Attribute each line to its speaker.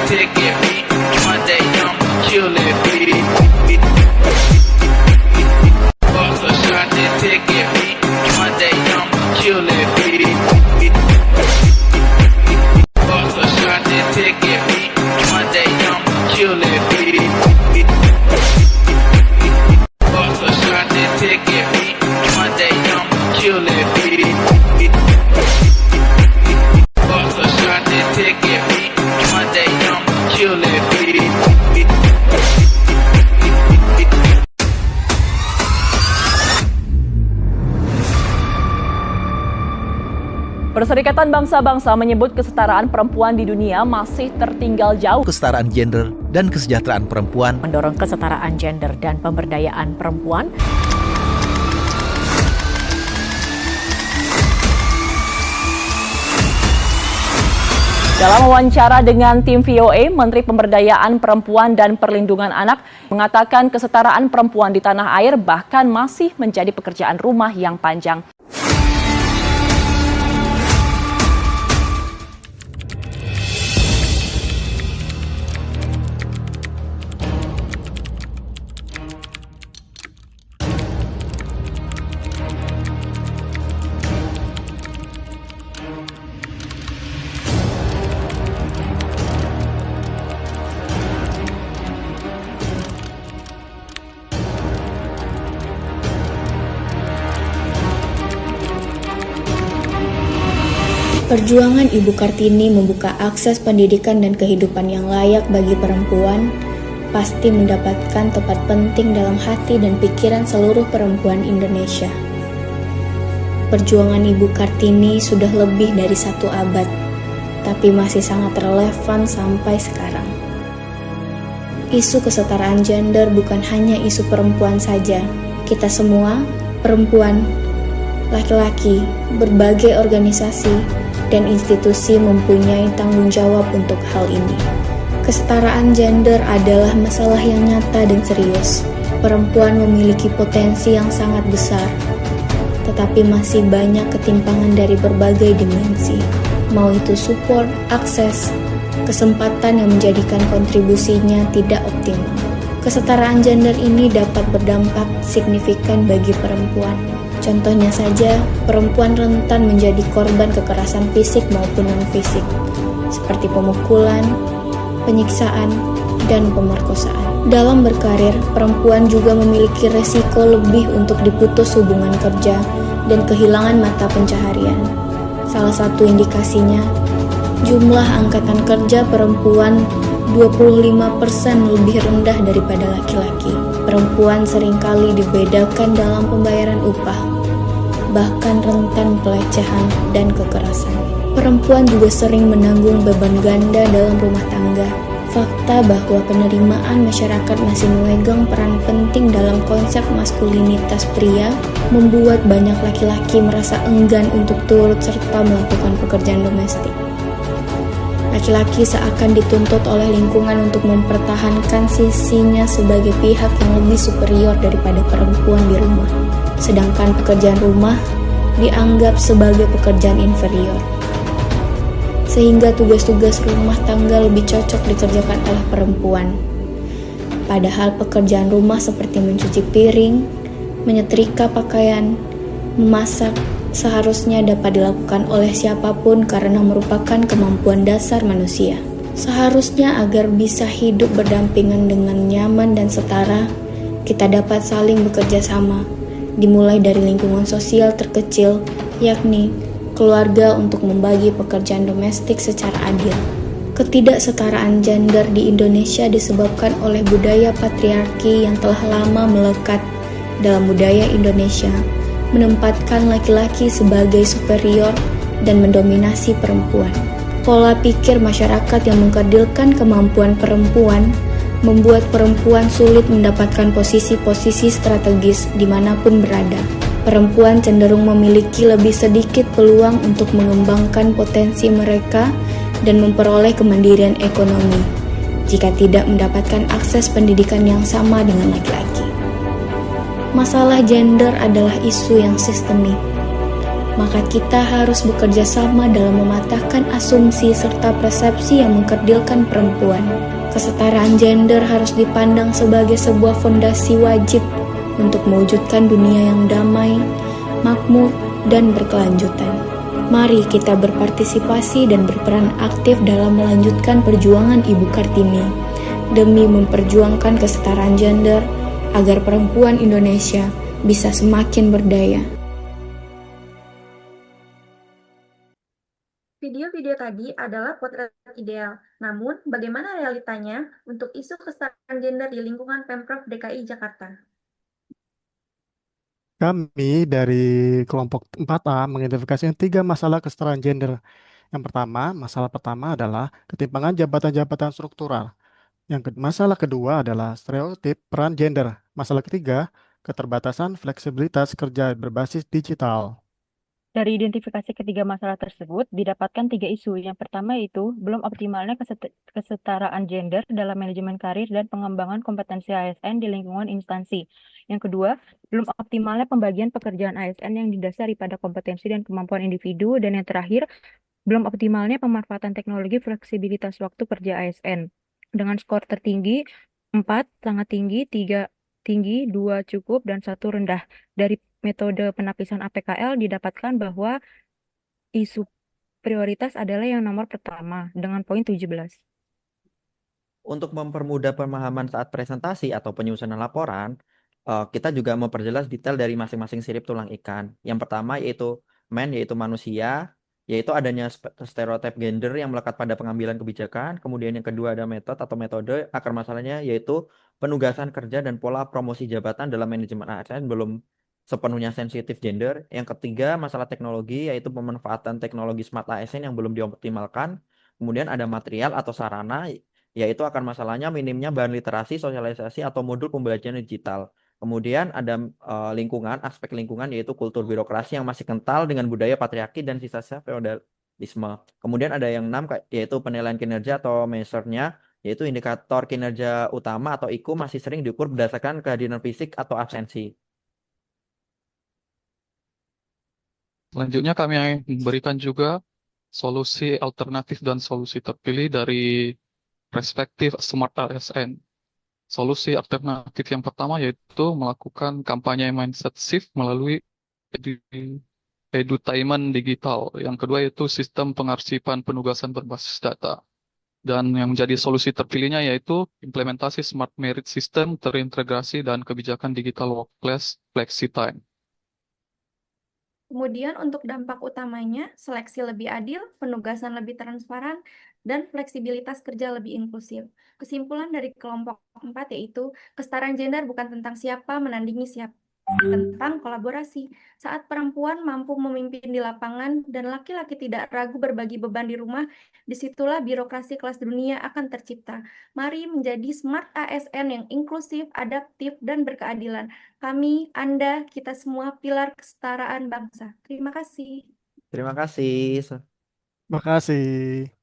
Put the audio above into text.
Speaker 1: take it, one day I'ma kill it, fuck a shot, then take it, one day I'ma kill it, fuck a shot, then take it, one day I'ma kill it, fuck a shot, then take it, one day I'ma kill it, fuck a shot, then take it, one day I'ma kill it.
Speaker 2: Perserikatan Bangsa-Bangsa menyebut kesetaraan perempuan di dunia masih tertinggal jauh.
Speaker 3: Kesetaraan gender dan kesejahteraan perempuan,
Speaker 2: Mendorong kesetaraan gender dan pemberdayaan perempuan. Dalam wawancara dengan tim VOA, Menteri Pemberdayaan Perempuan dan Perlindungan Anak mengatakan kesetaraan perempuan di tanah air bahkan masih menjadi pekerjaan rumah yang panjang.
Speaker 4: Perjuangan Ibu Kartini membuka akses pendidikan dan kehidupan yang layak bagi perempuan pasti mendapatkan tempat penting dalam hati dan pikiran seluruh perempuan Indonesia. Perjuangan Ibu Kartini sudah lebih dari 1 abad, tapi masih sangat relevan sampai sekarang. Isu kesetaraan gender bukan hanya isu perempuan saja. Kita semua, perempuan, laki-laki, berbagai organisasi, dan institusi mempunyai tanggung jawab untuk hal ini. Kesetaraan gender adalah masalah yang nyata dan serius. Perempuan memiliki potensi yang sangat besar, tetapi masih banyak ketimpangan dari berbagai dimensi. Mau itu support, akses, kesempatan yang menjadikan kontribusinya tidak optimal. Kesetaraan gender ini dapat berdampak signifikan bagi perempuan. Contohnya saja, perempuan rentan menjadi korban kekerasan fisik maupun non-fisik, seperti pemukulan, penyiksaan, dan pemerkosaan. Dalam berkarir, perempuan juga memiliki resiko lebih untuk diputus hubungan kerja dan kehilangan mata pencaharian. Salah satu indikasinya, jumlah angkatan kerja perempuan 25% lebih rendah daripada laki-laki. Perempuan seringkali dibedakan dalam pembayaran upah, bahkan rentan pelecehan dan kekerasan. Perempuan juga sering menanggung beban ganda dalam rumah tangga. Fakta bahwa penerimaan masyarakat masih memegang peran penting dalam konsep maskulinitas pria membuat banyak laki-laki merasa enggan untuk turut serta melakukan pekerjaan domestik. Laki-laki seakan dituntut oleh lingkungan untuk mempertahankan sisinya sebagai pihak yang lebih superior daripada perempuan di rumah, sedangkan pekerjaan rumah dianggap sebagai pekerjaan inferior. Sehingga tugas-tugas rumah tangga lebih cocok dikerjakan oleh perempuan. Padahal pekerjaan rumah seperti mencuci piring, menyetrika pakaian, memasak, seharusnya dapat dilakukan oleh siapapun karena merupakan kemampuan dasar manusia. Seharusnya agar bisa hidup berdampingan dengan nyaman dan setara, kita dapat saling bekerja sama, dimulai dari lingkungan sosial terkecil, yakni keluarga, untuk membagi pekerjaan domestik secara adil. Ketidaksetaraan gender di Indonesia disebabkan oleh budaya patriarki yang telah lama melekat dalam budaya Indonesia, menempatkan laki-laki sebagai superior dan mendominasi perempuan. Pola pikir masyarakat yang mengkerdilkan kemampuan perempuan membuat perempuan sulit mendapatkan posisi-posisi strategis dimanapun berada. Perempuan cenderung memiliki lebih sedikit peluang untuk mengembangkan potensi mereka dan memperoleh kemandirian ekonomi jika tidak mendapatkan akses pendidikan yang sama dengan laki-laki. Masalah gender adalah isu yang sistemik. maka kita harus bekerja sama dalam mematahkan asumsi serta persepsi yang mengkerdilkan perempuan. Kesetaraan gender harus dipandang sebagai sebuah fondasi wajib untuk mewujudkan dunia yang damai, makmur, dan berkelanjutan. Mari kita berpartisipasi dan berperan aktif dalam melanjutkan perjuangan Ibu Kartini demi memperjuangkan kesetaraan gender agar perempuan Indonesia bisa semakin berdaya.
Speaker 5: Video-video tadi adalah potret ideal. Namun, bagaimana realitanya untuk isu kesetaraan gender di lingkungan Pemprov DKI Jakarta?
Speaker 6: Kami dari kelompok 4A mengidentifikasi 3 masalah kesetaraan gender. Yang pertama, masalah pertama adalah ketimpangan jabatan-jabatan struktural. Masalah kedua adalah stereotip peran gender. Masalah ketiga, keterbatasan fleksibilitas kerja berbasis digital.
Speaker 7: Dari identifikasi ketiga masalah tersebut, didapatkan 3 isu. Yang pertama yaitu belum optimalnya kesetaraan gender dalam manajemen karir dan pengembangan kompetensi ASN di lingkungan instansi. Yang kedua, belum optimalnya pembagian pekerjaan ASN yang didasari pada kompetensi dan kemampuan individu. Dan yang terakhir, belum optimalnya pemanfaatan teknologi fleksibilitas waktu kerja ASN. Dengan skor tertinggi, 4 sangat tinggi, 3 tinggi, 2 cukup, dan 1 rendah. Dari metode penapisan APKL didapatkan bahwa isu prioritas adalah yang nomor pertama dengan poin 17.
Speaker 8: Untuk mempermudah pemahaman saat presentasi atau penyusunan laporan, kita juga memperjelas detail dari masing-masing sirip tulang ikan. Yang pertama yaitu yaitu manusia, yaitu adanya stereotip gender yang melekat pada pengambilan kebijakan. Kemudian yang kedua ada metode akar masalahnya yaitu penugasan kerja dan pola promosi jabatan dalam manajemen ASN belum sepenuhnya sensitif gender. Yang ketiga masalah teknologi yaitu pemanfaatan teknologi smart ASN yang belum dioptimalkan. Kemudian ada material atau sarana yaitu akar masalahnya minimnya bahan literasi, sosialisasi atau modul pembelajaran digital. Kemudian ada aspek lingkungan yaitu kultur birokrasi yang masih kental dengan budaya patriarki dan sisa-sisa feodalisme. Kemudian ada yang 6 yaitu penilaian kinerja atau measure-nya, yaitu indikator kinerja utama atau IKU masih sering diukur berdasarkan kehadiran fisik atau absensi.
Speaker 9: Selanjutnya kami memberikan juga solusi alternatif dan solusi terpilih dari perspektif Smart ASN. Solusi alternatif yang pertama yaitu melakukan kampanye mindset shift melalui edutainment digital. Yang kedua yaitu sistem pengarsipan penugasan berbasis data. Dan yang menjadi solusi terpilihnya yaitu implementasi smart merit system terintegrasi dan kebijakan digital workplace flexi time.
Speaker 5: Kemudian untuk dampak utamanya, seleksi lebih adil, penugasan lebih transparan, dan fleksibilitas kerja lebih inklusif. Kesimpulan dari kelompok 4 yaitu, kesetaraan gender bukan tentang siapa menandingi siapa, tentang kolaborasi. Saat perempuan mampu memimpin di lapangan dan laki-laki tidak ragu berbagi beban di rumah, disitulah birokrasi kelas dunia akan tercipta. Mari menjadi smart ASN yang inklusif, adaptif, dan berkeadilan. Kami, Anda, kita semua pilar kesetaraan bangsa. Terima kasih.
Speaker 8: Terima kasih.
Speaker 6: Terima kasih.